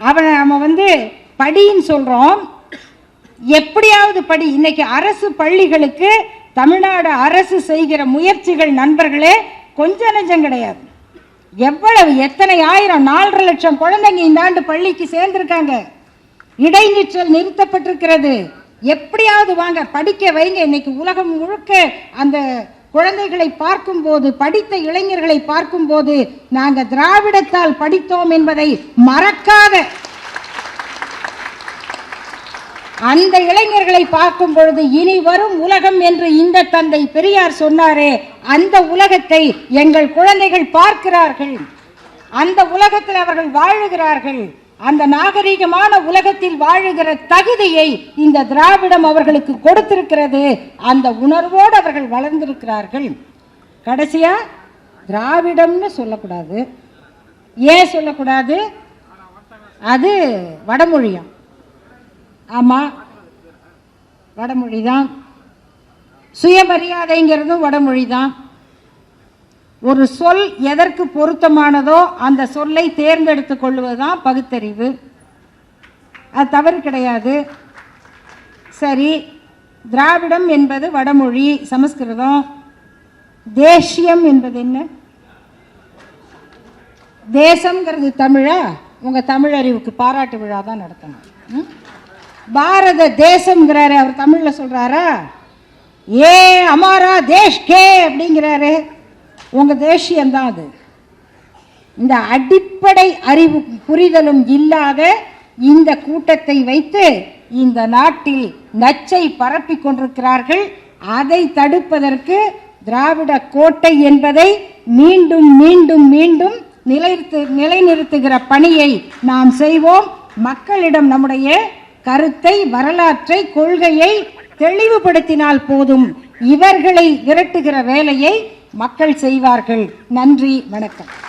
அவனை நம்ம படின்னு சொல்கிறோம், எப்படியாவது படி. இன்னைக்கு அரசு பள்ளிகளுக்கு தமிழ்நாடு அரசு செய்கிற முயற்சிகள் நண்பர்களே கொஞ்சம் நெஞ்சம் கிடையாது. எவ்வளவு எத்தனை ஆயிரம் 4.5 லட்சம் குழந்தைங்க இந்த ஆண்டு பள்ளிக்கு சேர்ந்திருக்காங்க. இடைநிற்றல் நிறுத்தப்பட்டிருக்கிறது. எப்படியாவது வாங்க படிக்க வைங்க. இன்னைக்கு உலகம் முழுக்க அந்த குழந்தைகளை பார்க்கும் போது, படித்த இளைஞர்களை பார்க்கும் போது, நாங்கள் திராவிடத்தால் படித்தோம் என்பதை மறக்காத அந்த இளைஞர்களை பார்க்கும் பொழுது இனி வரும் உலகம் என்று இந்த தந்தை பெரியார் சொன்னாரே, அந்த உலகத்தை எங்கள் குழந்தைகள் பார்க்கிறார்கள். அந்த உலகத்தில் அவர்கள் வாழுகிறார்கள். அந்த நாகரீகமான உலகத்தில் வாழுகிற தகுதியை இந்த திராவிடம் அவர்களுக்கு கொடுத்திருக்கிறது. அந்த உணர்வோடு அவர்கள் வளர்ந்திருக்கிறார்கள். கடைசியா திராவிடம்னு சொல்லக்கூடாது. ஏன் சொல்லக்கூடாது? அது வடமொழியாம். ஆமாம், வடமொழி தான். சுயமரியாதைங்கிறதும் வடமொழி தான். ஒரு சொல் எதற்கு பொருத்தமானதோ அந்த சொல்லை தேர்ந்தெடுத்து கொள்வதுதான் பகுத்தறிவு. அது தவறு கிடையாது. சரி, திராவிடம் என்பது வடமொழி, சமஸ்கிருதம். தேசியம் என்பது என்ன? தேசம்ங்கிறது தமிழா? உங்கள் தமிழ் அறிவுக்கு பாராட்டு விழா தான் நடத்தணும். பாரத தேசம்ங்கிறாரு, அவர் தமிழில் சொல்கிறாரா? ஏ அமாரா தேஷ் கே அப்படிங்கிறாரு. உங்கள் தேசியம்தான் அது. இந்த அடிப்படை அறிவு புரிதலும் இல்லாத இந்த கூட்டத்தை வைத்து இந்த நாட்டில் நச்சை பரப்பி கொண்டிருக்கிறார்கள். அதை தடுப்பதற்கு திராவிட கோட்டை என்பதை மீண்டும் மீண்டும் மீண்டும் நிலைநிறுத்துகிற பணியை நாம் செய்வோம். மக்களிடம் நம்முடைய கருத்தை, வரலாற்றை, கொள்கையை தெளிவுபடுத்தினால் போதும். இவர்களை விரட்டுகிற வேலையை மக்கள் செய்வார்கள். நன்றி, வணக்கம்.